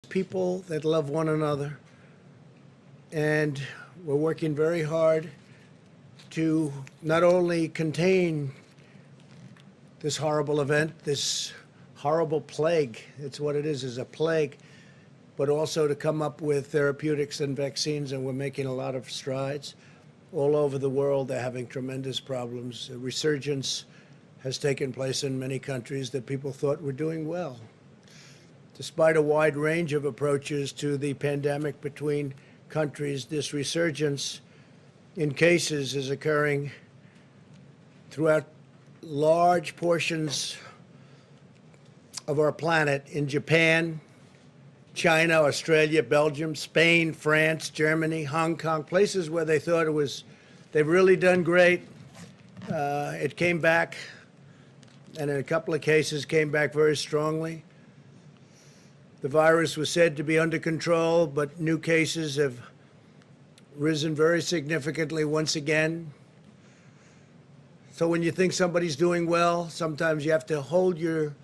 people that love one another, and we're working very hard to not only contain this horrible event, this horrible plague, it's what it is a plague, but also to come up with therapeutics and vaccines, and we're making a lot of strides. All over the world, they're having tremendous problems. A resurgence has taken place in many countries that people thought were doing well. Despite a wide range of approaches to the pandemic between countries, this resurgence in cases is occurring throughout large portions of our planet in Japan, China, Australia, Belgium, Spain, France, Germany, Hong Kong, places where they thought they've really done great. It came back, and in a couple of cases came back very strongly. The virus was said to be under control, but new cases have risen very significantly once again. So when you think somebody's doing well, sometimes you have to hold your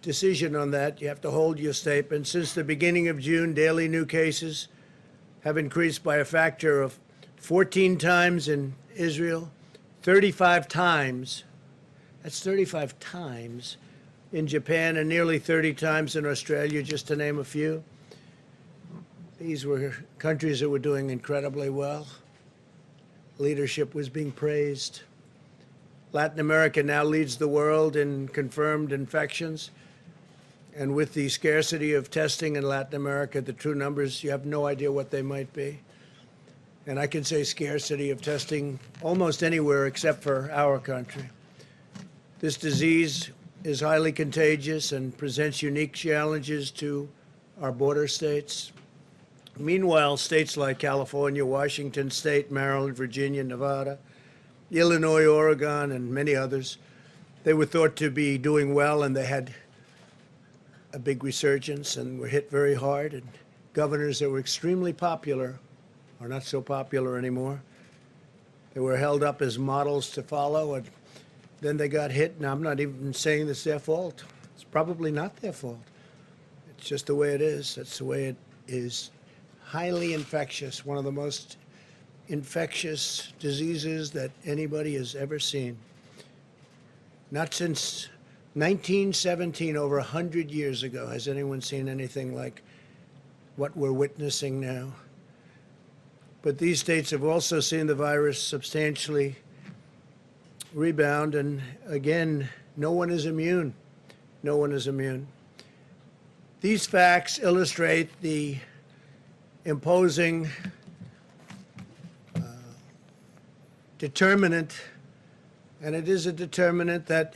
decision on that. You have to hold your statement. Since the beginning of June, daily new cases have increased by a factor of 14 times in Israel, 35 times, that's 35 times in Japan, and nearly 30 times in Australia, just to name a few. These were countries that were doing incredibly well. Leadership was being praised. Latin America now leads the world in confirmed infections. And with the scarcity of testing in Latin America, the true numbers, you have no idea what they might be. And I can say scarcity of testing almost anywhere except for our country. This disease is highly contagious and presents unique challenges to our border states. Meanwhile, states like California, Washington State, Maryland, Virginia, Nevada, Illinois, Oregon, and many others, they were thought to be doing well, and they had a big resurgence and were hit very hard. And governors that were extremely popular are not so popular anymore. They were held up as models to follow, and then they got hit. And I'm not even saying it's their fault. It's probably not their fault. It's just the way it is. That's the way it is. Highly infectious, one of the most infectious diseases that anybody has ever seen. Not since 1917, over 100 years ago, has anyone seen anything like what we're witnessing now. But these states have also seen the virus substantially rebound, and again, no one is immune. No one is immune. These facts illustrate the imposing determinant, and it is a determinant that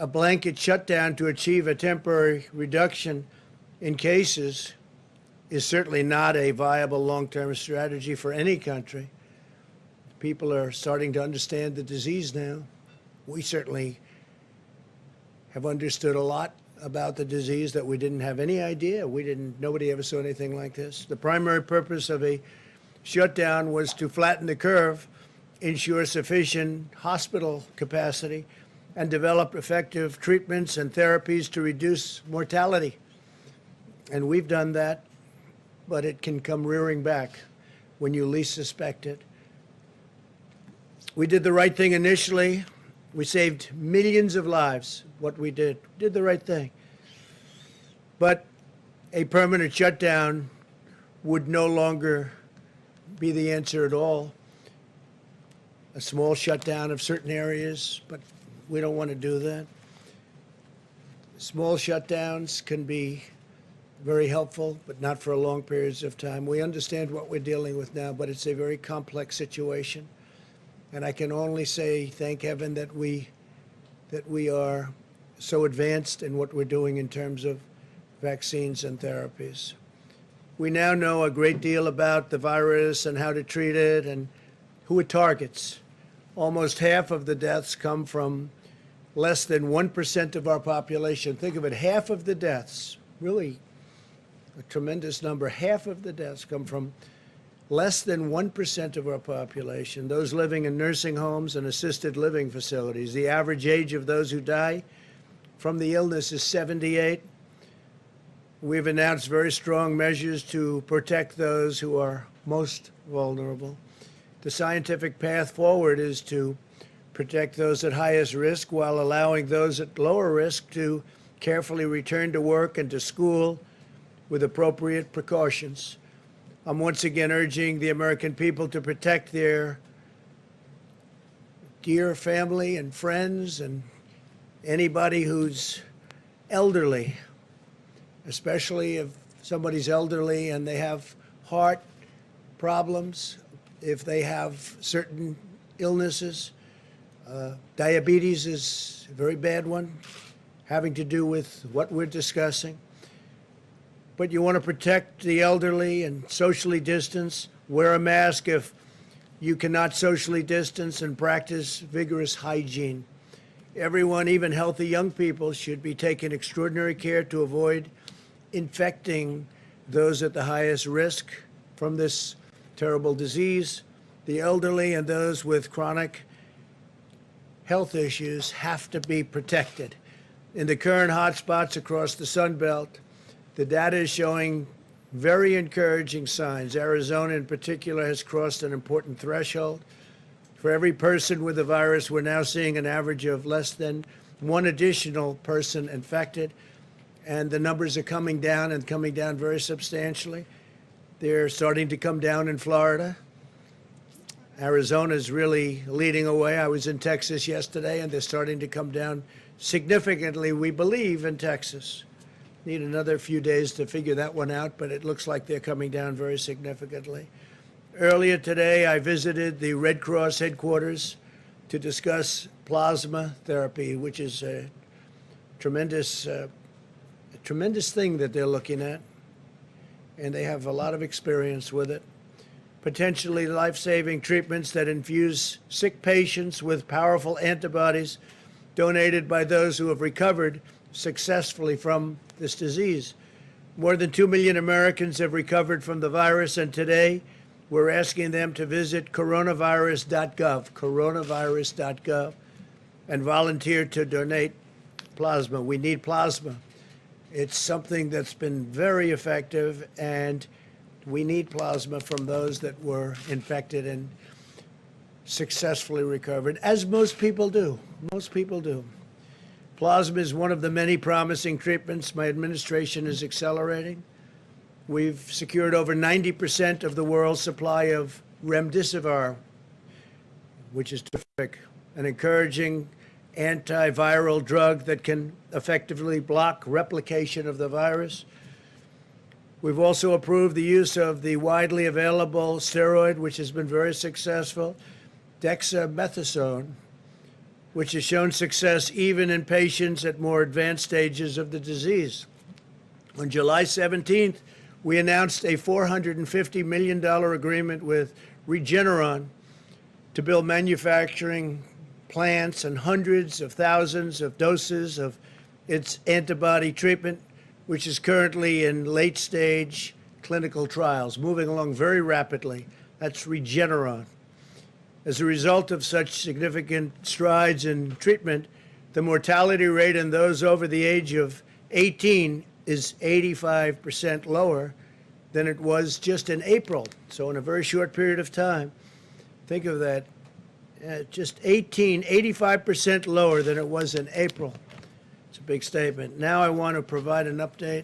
a blanket shutdown to achieve a temporary reduction in cases is certainly not a viable long-term strategy for any country. People are starting to understand the disease now. We certainly have understood a lot about the disease that we didn't have any idea. Nobody ever saw anything like this. The primary purpose of a shutdown was to flatten the curve, ensure sufficient hospital capacity, and develop effective treatments and therapies to reduce mortality. And we've done that, but it can come rearing back when you least suspect it. We did the right thing initially. We saved millions of lives. What we did the right thing. But a permanent shutdown would no longer be the answer at all. A small shutdown of certain areas, but we don't want to do that. Small shutdowns can be very helpful, but not for long periods of time. We understand what we're dealing with now, but it's a very complex situation. And I can only say, thank heaven that we are so advanced in what we're doing in terms of vaccines and therapies. We now know a great deal about the virus and how to treat it and who it targets. Almost half of the deaths come from less than 1% of our population. Think of it, half of the deaths, really a tremendous number, half of the deaths come from less than 1% of our population, those living in nursing homes and assisted living facilities. The average age of those who die from the illness is 78. We've announced very strong measures to protect those who are most vulnerable. The scientific path forward is to protect those at highest risk while allowing those at lower risk to carefully return to work and to school with appropriate precautions. I'm once again urging the American people to protect their dear family and friends and anybody who's elderly, especially if somebody's elderly and they have heart problems, if they have certain illnesses. Diabetes is a very bad one, having to do with what we're discussing. But you want to protect the elderly and socially distance. Wear a mask if you cannot socially distance, and practice vigorous hygiene. Everyone, even healthy young people, should be taking extraordinary care to avoid infecting those at the highest risk from this terrible disease. The elderly and those with chronic health issues have to be protected. In the current hotspots across the Sun Belt, the data is showing very encouraging signs. Arizona, in particular, has crossed an important threshold. For every person with the virus, we're now seeing an average of less than one additional person infected, and the numbers are coming down and coming down very substantially. They're starting to come down in Florida. Arizona is really leading away. I was in Texas yesterday, and they're starting to come down significantly, we believe, in Texas. Need another few days to figure that one out, but it looks like they're coming down very significantly. Earlier today, I visited the Red Cross headquarters to discuss plasma therapy, which is a tremendous thing that they're looking at, and they have a lot of experience with it. Potentially life-saving treatments that infuse sick patients with powerful antibodies donated by those who have recovered successfully from this disease. More than 2 million Americans have recovered from the virus, and today we're asking them to visit coronavirus.gov, and volunteer to donate plasma. We need plasma. It's something that's been very effective, and we need plasma from those that were infected and successfully recovered, as most people do. Most people do. Plasma is one of the many promising treatments my administration is accelerating. We've secured over 90% of the world's supply of remdesivir, which is terrific, an encouraging antiviral drug that can effectively block replication of the virus. We've also approved the use of the widely available steroid, which has been very successful, dexamethasone, which has shown success even in patients at more advanced stages of the disease. On July 17th, we announced a $450 million agreement with Regeneron to build manufacturing plants and hundreds of thousands of doses of its antibody treatment, which is currently in late-stage clinical trials, moving along very rapidly. That's Regeneron. As a result of such significant strides in treatment, the mortality rate in those over the age of 18 is 85% lower than it was just in April. So in a very short period of time, think of that, just 85% lower than it was in April. It's a big statement. Now I want to provide an update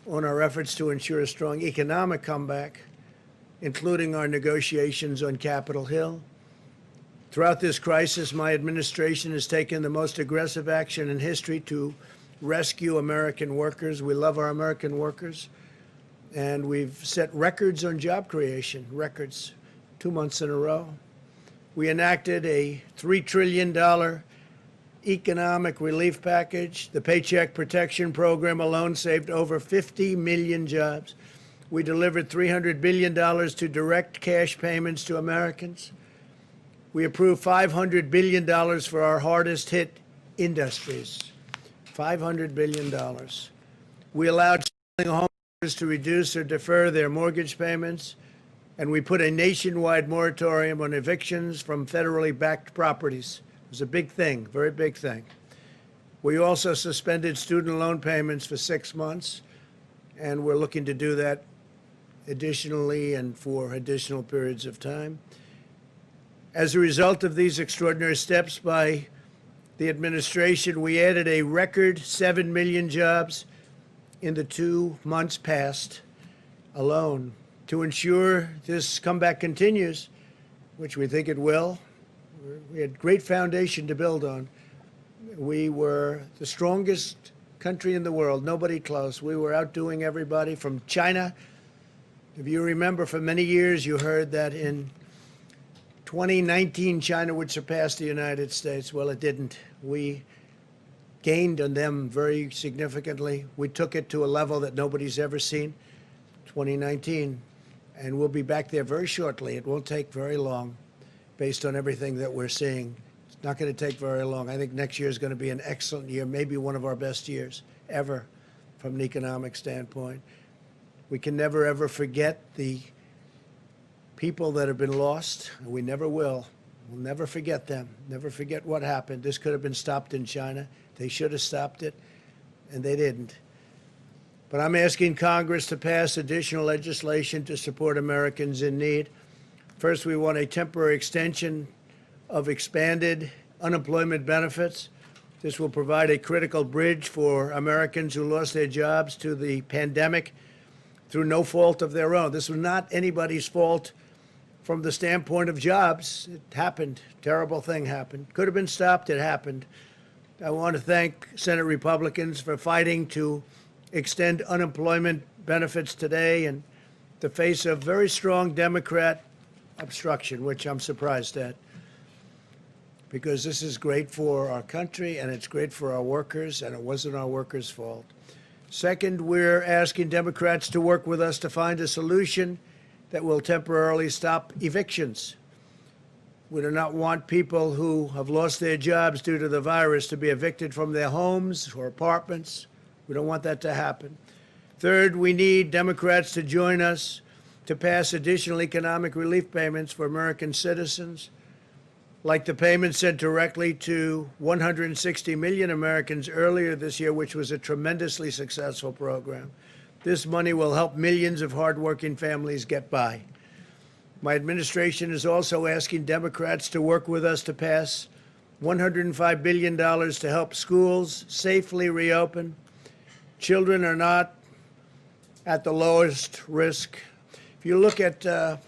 on our efforts to ensure a strong economic comeback, including our negotiations on Capitol Hill. Throughout this crisis, my administration has taken the most aggressive action in history to rescue American workers. We love our American workers, and we've set records on job creation, records 2 months in a row. We enacted a $3 trillion economic relief package. The Paycheck Protection Program alone saved over 50 million jobs. We delivered $300 billion to direct cash payments to Americans. We approved $500 billion for our hardest hit industries. $500 billion. We allowed homeowners to reduce or defer their mortgage payments, and we put a nationwide moratorium on evictions from federally backed properties. It was a big thing, very big thing. We also suspended student loan payments for 6 months. and we're looking to do that additionally and for additional periods of time. As a result of these extraordinary steps by the administration, we added a record 7 million jobs in the 2 months past alone. To ensure this comeback continues, which we think it will, we had great foundation to build on. We were the strongest country in the world, nobody close. We were outdoing everybody from China. If you remember, for many years you heard that in 2019 China would surpass the United States. Well, it didn't. We gained on them very significantly. We took it to a level that nobody's ever seen, 2019, and we'll be back there very shortly. It won't take very long based on everything that we're seeing. It's not going to take very long. I think next year is going to be an excellent year, maybe one of our best years ever from an economic standpoint. We can never, ever forget the people that have been lost, and we never will. We'll never forget them, never forget what happened. This could have been stopped in China. They should have stopped it, and they didn't. But I'm asking Congress to pass additional legislation to support Americans in need. First, we want a temporary extension of expanded unemployment benefits. This will provide a critical bridge for Americans who lost their jobs to the pandemic through no fault of their own. This was not anybody's fault from the standpoint of jobs. It happened. Terrible thing happened. Could have been stopped. It happened. I want to thank Senate Republicans for fighting to extend unemployment benefits today in the face of very strong Democrat obstruction, which I'm surprised at, because this is great for our country and it's great for our workers, and it wasn't our workers' fault. Second, we're asking Democrats to work with us to find a solution that will temporarily stop evictions. We do not want people who have lost their jobs due to the virus to be evicted from their homes or apartments. We don't want that to happen. Third, we need Democrats to join us to pass additional economic relief payments for American citizens, like the payments sent directly to 160 million Americans earlier this year, which was a tremendously successful program. This money will help millions of hardworking families get by. My administration is also asking Democrats to work with us to pass $105 billion to help schools safely reopen. Children are not at the lowest risk. If you look at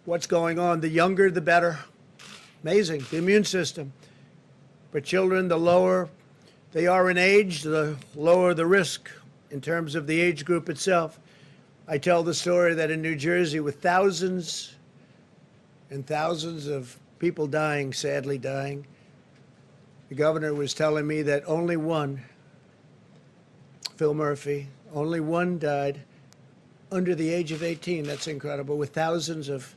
what's going on, the younger, the better. Amazing, the immune system. But children, the lower they are in age, the lower the risk in terms of the age group itself. I tell the story that in New Jersey, with thousands and thousands of people dying, sadly dying, the governor was telling me that only one, Phil Murphy, only one died under the age of 18. That's incredible. With thousands of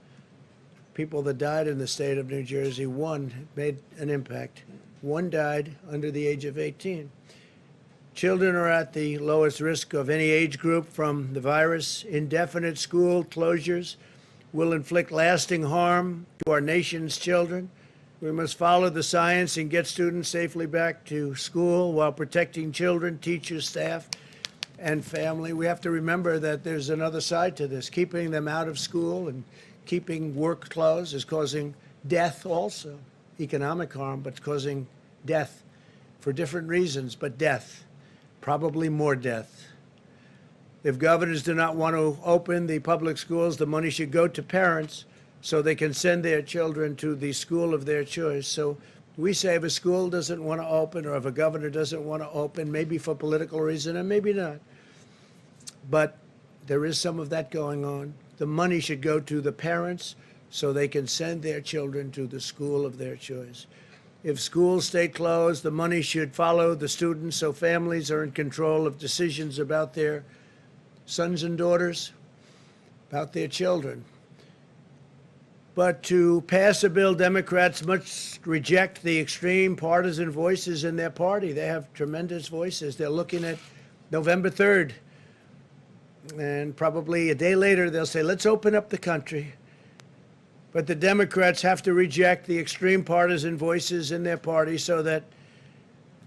people that died in the state of New Jersey, one made an impact. One died under the age of 18. Children are at the lowest risk of any age group from the virus. Indefinite school closures will inflict lasting harm to our nation's children. We must follow the science and get students safely back to school while protecting children, teachers, staff, and family. We have to remember that there's another side to this. Keeping them out of school and keeping work closed is causing death also. Economic harm, but it's causing death for different reasons, but death, probably more death. If governors do not want to open the public schools, the money should go to parents so they can send their children to the school of their choice. So we say if a school doesn't want to open, or if a governor doesn't want to open, maybe for political reason and maybe not, but there is some of that going on. The money should go to the parents so they can send their children to the school of their choice. If schools stay closed, the money should follow the students so families are in control of decisions about their sons and daughters, about their children. But to pass a bill, Democrats must reject the extreme partisan voices in their party. They have tremendous voices. They're looking at November 3rd, and probably a day later they'll say, let's open up the country. But the Democrats have to reject the extreme partisan voices in their party so that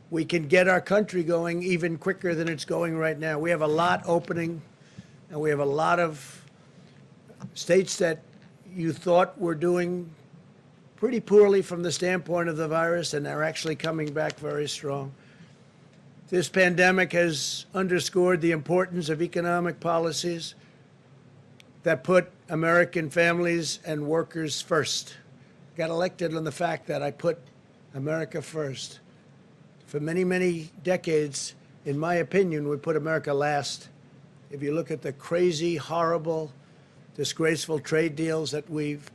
we can get our country going even quicker than it's going right now. We have a lot opening And we have a lot of states that you thought were doing pretty poorly from the standpoint of the virus, and they're actually coming back very strong. This pandemic has underscored the importance of economic policies that put American families and workers first. Got elected on the fact that I put America first. For many, many decades, in my opinion, we put America last. If you look at the crazy, horrible, disgraceful trade deals that we've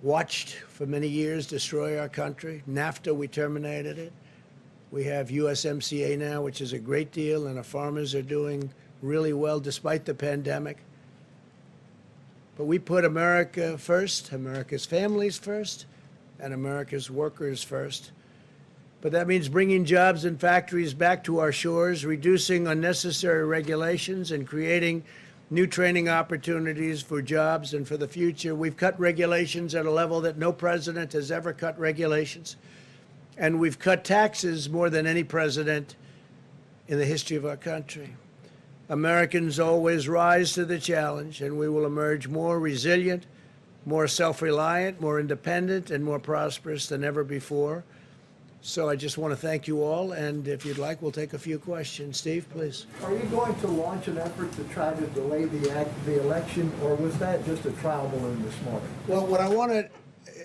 watched for many years destroy our country. NAFTA, we terminated it. We have USMCA now, which is a great deal, and our farmers are doing really well despite the pandemic. But we put America first, America's families first, and America's workers first. But that means bringing jobs and factories back to our shores, reducing unnecessary regulations, and creating new training opportunities for jobs and for the future. We've cut regulations at a level that no president has ever cut regulations. And we've cut taxes more than any president in the history of our country. Americans always rise to the challenge, and we will emerge more resilient, more self-reliant, more independent, and more prosperous than ever before. So I just want to thank you all, and if you'd like, we'll take a few questions. Steve, please. Are you going to launch an effort to try to delay the election, or was that just a trial balloon this morning? Well, what I want to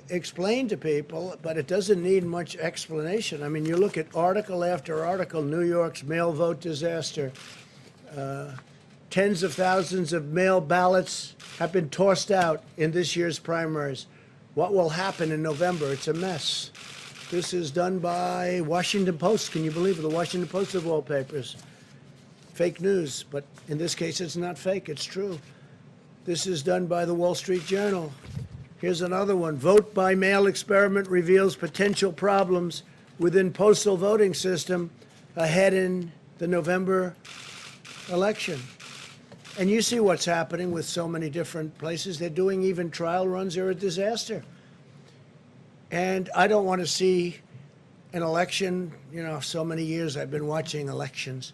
explain to people, but it doesn't need much explanation. I mean, you look at article after article, New York's mail vote disaster. Tens of thousands of mail ballots have been tossed out in this year's primaries. What will happen in November? It's a mess. This is done by Washington Post. Can you believe it? The Washington Post of all papers. Fake news, but in this case it's not fake, it's true. This is done by the Wall Street Journal. Here's another one. Vote by mail experiment reveals potential problems within postal voting system ahead in the November election. And you see what's happening with so many different places. They're doing even trial runs. They're a disaster. And I don't want to see an election, so many years I've been watching elections,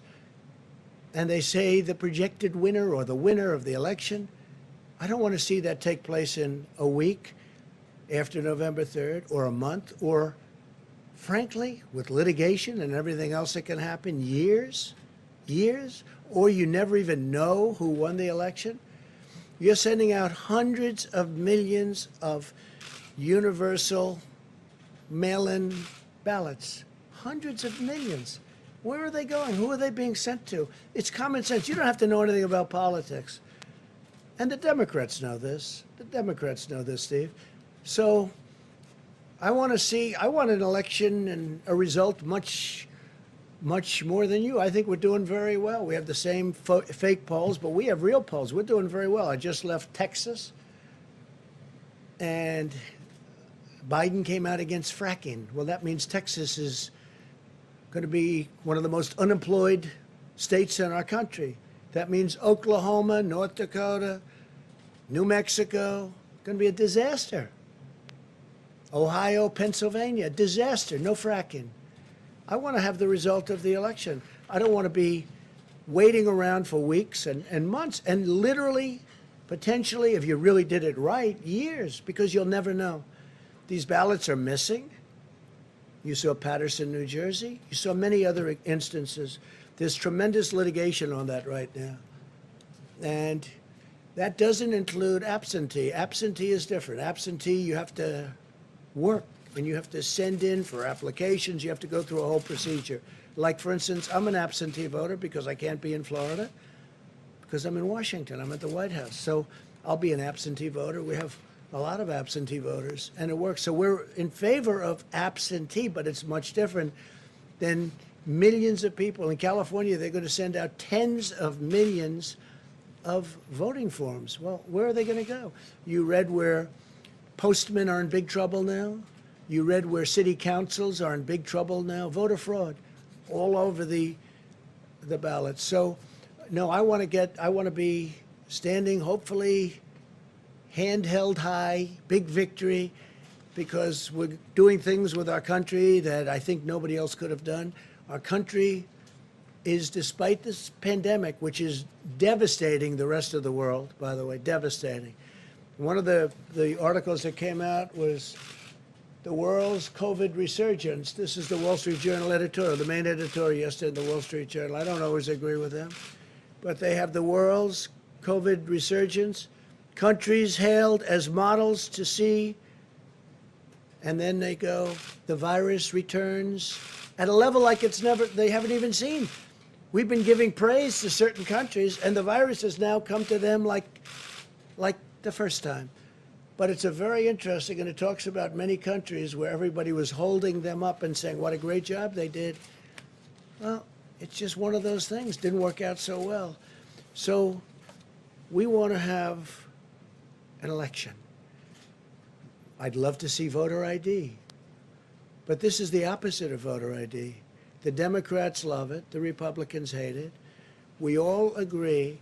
and they say the projected winner or the winner of the election. I don't want to see that take place in a week after November 3rd or a month or, frankly, with litigation and everything else that can happen, years, or you never even know who won the election. You're sending out hundreds of millions of universal mail-in ballots. Hundreds of millions. Where are they going? Who are they being sent to? It's common sense. You don't have to know anything about politics. And the Democrats know this. The Democrats know this, Steve. So I want an election and a result much more than you. I think we're doing very well. We have the same fake polls, but we have real polls. We're doing very well. I just left Texas, and Biden came out against fracking. Well, that means Texas is going to be one of the most unemployed states in our country. That means Oklahoma, North Dakota, New Mexico, going to be a disaster. Ohio, Pennsylvania, disaster, no fracking. I want to have the result of the election. I don't want to be waiting around for weeks and months, and literally, potentially, if you really did it right, years, because you'll never know. These ballots are missing. You saw Paterson, New Jersey. You saw many other instances. There's tremendous litigation on that right now. And that doesn't include absentee. Absentee is different. Absentee, you have to work, and you have to send in for applications. You have to go through a whole procedure. Like, for instance, I'm an absentee voter because I can't be in Florida because I'm in Washington. I'm at the White House. So I'll be an absentee voter. We have a lot of absentee voters, and it works. So we're in favor of absentee, but it's much different than millions of people. In California, they're going to send out tens of millions of voting forms. Well, where are they going to go? You read where postmen are in big trouble now. You read where city councils are in big trouble now. Voter fraud all over the ballots. So, no, I want to be standing, hopefully, hand held high, big victory, because we're doing things with our country that I think nobody else could have done. Our country is despite this pandemic, which is devastating the rest of the world, by the way, devastating. One of the articles that came out was the world's COVID resurgence. This is the Wall Street Journal editorial, the main editorial yesterday in the Wall Street Journal. I don't always agree with them, but they have the world's COVID resurgence, countries hailed as models to see, and then they go, the virus returns at a level like they haven't even seen. We've been giving praise to certain countries, and the virus has now come to them like the first time. But it's a very interesting, and it talks about many countries where everybody was holding them up and saying what a great job they did. Well, it's just one of those things. Didn't work out so well. So we want to have an election. I'd love to see voter ID. But this is the opposite of voter ID. The Democrats love it. The Republicans hate it. We all agree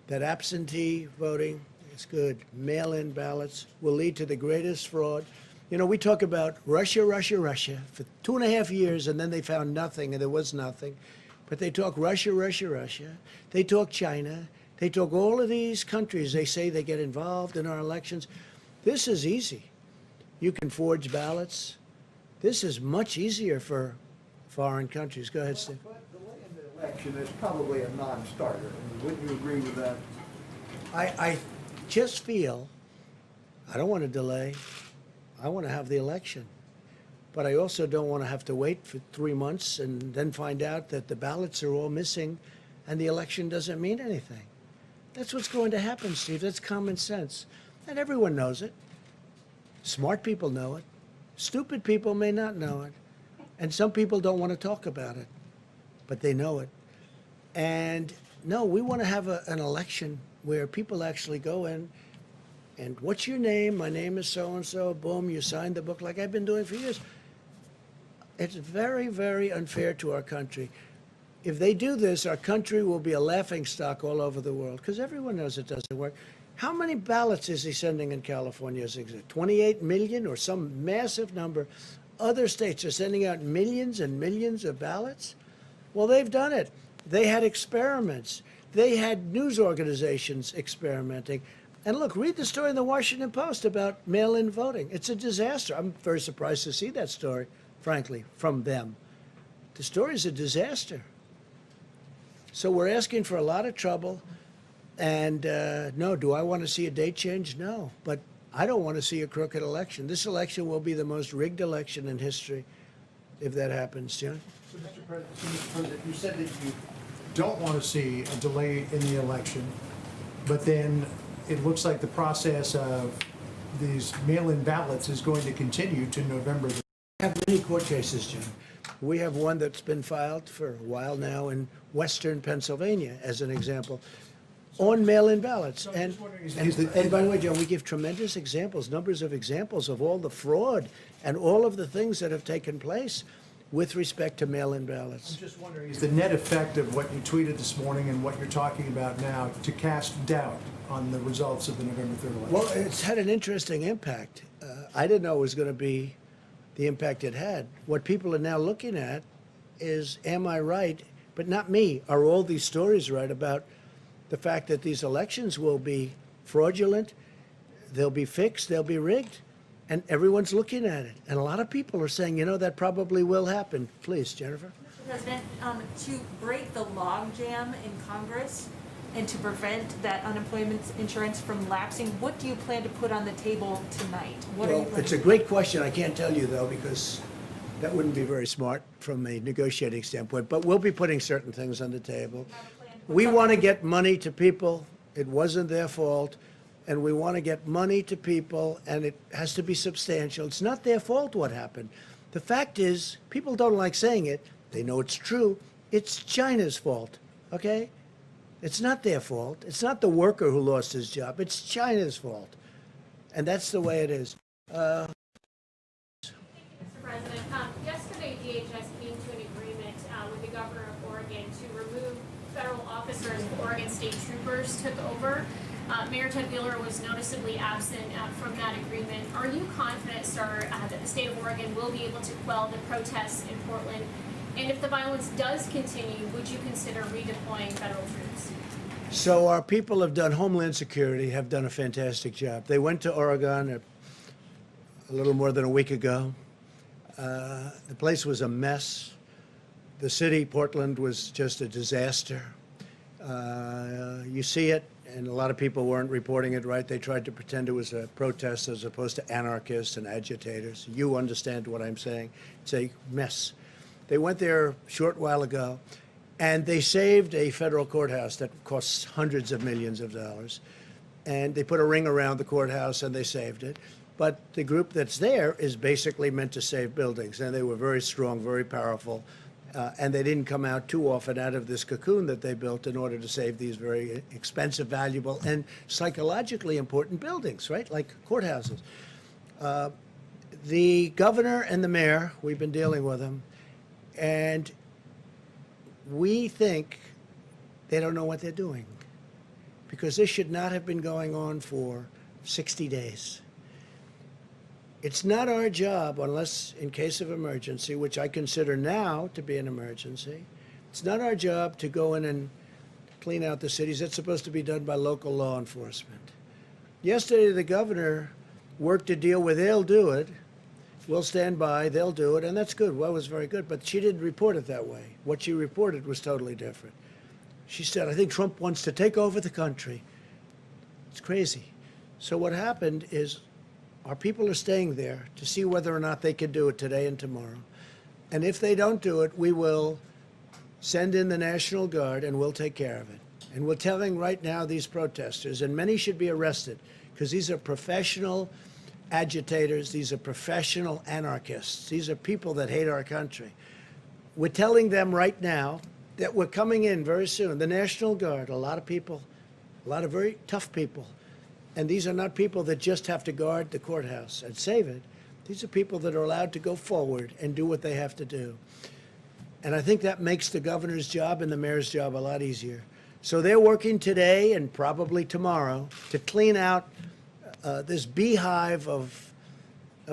that absentee voting is good. Mail-in ballots will lead to the greatest fraud. You know, we talk about Russia, Russia, Russia for 2.5 years, and then they found nothing, and there was nothing. But they talk Russia, Russia, Russia. They talk China. They talk all of these countries. They say they get involved in our elections. This is easy. You can forge ballots. This is much easier for foreign countries. Go ahead, Steve. But delaying the election is probably a non-starter. I mean, wouldn't you agree with that? I just feel I don't want to delay. I want to have the election. But I also don't want to have to wait for 3 months and then find out that the ballots are all missing and the election doesn't mean anything. That's what's going to happen, Steve. That's common sense. And everyone knows it. Smart people know it. Stupid people may not know it. And some people don't want to talk about it, but they know it. And no, we want to have an election where people actually go in and what's your name? My name is so-and-so. Boom, you signed the book like I've been doing for years. It's very, very unfair to our country. If they do this, our country will be a laughingstock all over the world because everyone knows it doesn't work. How many ballots is he sending in California? Is it 28 million or some massive number? Other states are sending out millions and millions of ballots. Well, they've done it. They had experiments. They had news organizations experimenting. And look, read the story in the Washington Post about mail-in voting. It's a disaster. I'm very surprised to see that story, frankly, from them. The story is a disaster. So we're asking for a lot of trouble. And no, do I want to see a date change? No. But I don't want to see a crooked election. This election will be the most rigged election in history if that happens, John. So, Mr. President, you said that you don't want to see a delay in the election, but then it looks like the process of these mail-in ballots is going to continue to November. We have many court cases, John. We have one that's been filed for a while now in western Pennsylvania, as an example, on mail-in ballots. So I'm And, just wondering, and by the way, John, we give tremendous examples, numbers of examples of all the fraud and all of the things that have taken place with respect to mail-in ballots. I'm just wondering, is the net effect of what you tweeted this morning and what you're talking about now to cast doubt on the results of the November 3rd election? Well, it's had an interesting impact. I didn't know it was going to be the impact it had. What people are now looking at is, am I right? But not me. Are all these stories right about the fact that these elections will be fraudulent, they'll be fixed, they'll be rigged, and everyone's looking at it. And a lot of people are saying, you know, that probably will happen. Please, Jennifer. Mr. President, to break the logjam in Congress and to prevent that unemployment insurance from lapsing, what do you plan to put on the table tonight? What are you Well, planning it's a to great question. I can't tell you, though, because that wouldn't be very smart from a negotiating standpoint. But we'll be putting certain things on the table. We want to get money to people. It wasn't their fault. And we want to get money to people, and it has to be substantial. It's not their fault what happened. The fact is, people don't like saying it. They know it's true. It's China's fault, okay? It's not their fault. It's not the worker who lost his job. It's China's fault. And that's the way it is. Mr. President, yesterday DHS came to an agreement with the governor of Oregon to remove federal officers the Oregon State Troopers took over. Mayor Ted Wheeler was noticeably absent from that agreement. Are you confident, sir, that the state of Oregon will be able to quell the protests in Portland And if the violence does continue, would you consider redeploying federal troops? So our people have done, Homeland Security have done a fantastic job. They went to Oregon a little more than a week ago. The place was a mess. The city, Portland, was just a disaster. You see it, and a lot of people weren't reporting it right. They tried to pretend it was a protest as opposed to anarchists and agitators. You understand what I'm saying. It's a mess. They went there a short while ago, and they saved a federal courthouse that costs hundreds of millions of dollars. And they put a ring around the courthouse, and they saved it. But the group that's there is basically meant to save buildings, and they were very strong, very powerful. And they didn't come out too often out of this cocoon that they built in order to save these very expensive, valuable, and psychologically important buildings, right? Like courthouses. The governor and the mayor, we've been dealing with them, and we think they don't know what they're doing, because this should not have been going on for 60 days. It's not our job, unless in case of emergency, which I consider now to be an emergency, it's not our job to go in and clean out the cities. That's supposed to be done by local law enforcement. Yesterday, the governor worked a deal where they'll do it. We'll stand by, they'll do it, and that's good. Well, it was very good, but she didn't report it that way. What she reported was totally different. She said, I think Trump wants to take over the country. It's crazy. So what happened is our people are staying there to see whether or not they can do it today and tomorrow. And if they don't do it, we will send in the National Guard and we'll take care of it. And we're telling right now these protesters, and many should be arrested, because these are professional agitators, these are professional anarchists, these are people that hate our country. We're telling them right now that we're coming in very soon. The National Guard, a lot of people, a lot of very tough people. And these are not people that just have to guard the courthouse and save it. These are people that are allowed to go forward and do what they have to do. And I think that makes the governor's job and the mayor's job a lot easier. So they're working today and probably tomorrow to clean out this beehive of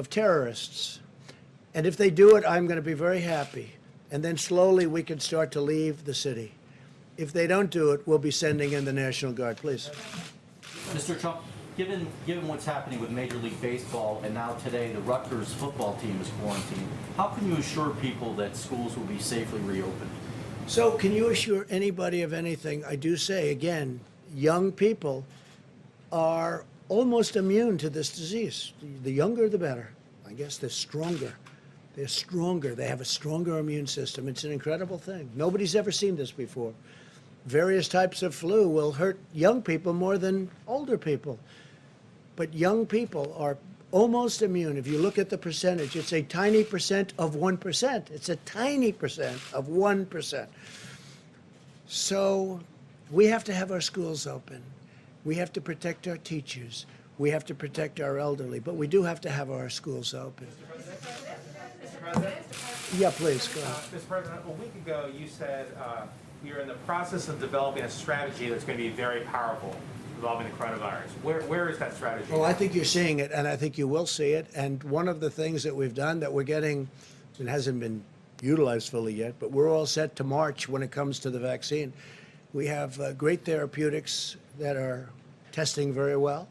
terrorists. And if they do it, I'm going to be very happy. And then slowly we can start to leave the city. If they don't do it, we'll be sending in the National Guard. Please. Mr. Trump, given what's happening with Major League Baseball and now today the Rutgers football team is quarantined, how can you assure people that schools will be safely reopened? So can you assure anybody of anything? I do say, again, young people are almost immune to this disease. The younger, the better. I guess they're stronger. They're stronger. They have a stronger immune system. It's an incredible thing. Nobody's ever seen this before. Various types of flu will hurt young people more than older people. But young people are almost immune. If you look at the percentage, it's a tiny percent of 1%. It's a tiny percent of 1%. So we have to have our schools open. We have to protect our teachers. We have to protect our elderly. But we do have to have our schools open. Mr. President? Yeah, please, go ahead. Mr. President, a week ago you said you're in the process of developing a strategy that's going to be very powerful involving the coronavirus. Where is that strategy? Well, I think you're seeing it, and I think you will see it. And one of the things that we've done that we're getting, it hasn't been utilized fully yet, but we're all set to march when it comes to the vaccine. We have great therapeutics that are testing very well,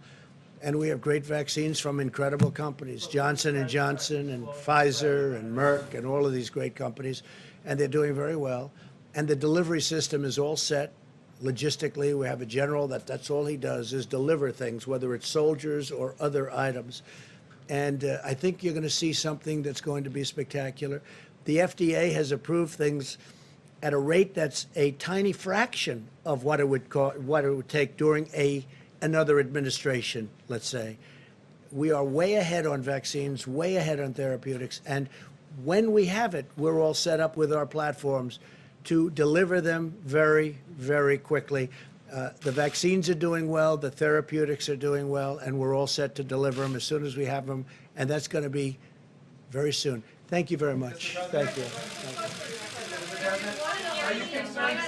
and we have great vaccines from incredible companies, Johnson & Johnson and Pfizer and Merck and all of these great companies, and they're doing very well. And the delivery system is all set. Logistically, we have a general that's all he does is deliver things, whether it's soldiers or other items. And I think you're going to see something that's going to be spectacular. The FDA has approved things at a rate that's a tiny fraction of what it would take during another administration, let's say. We are way ahead on vaccines, way ahead on therapeutics, and when we have it, we're all set up with our platforms to deliver them very, very quickly. The vaccines are doing well, the therapeutics are doing well, and we're all set to deliver them as soon as we have them, and that's going to be very soon. Thank you very much. Thank you. Are you concerned?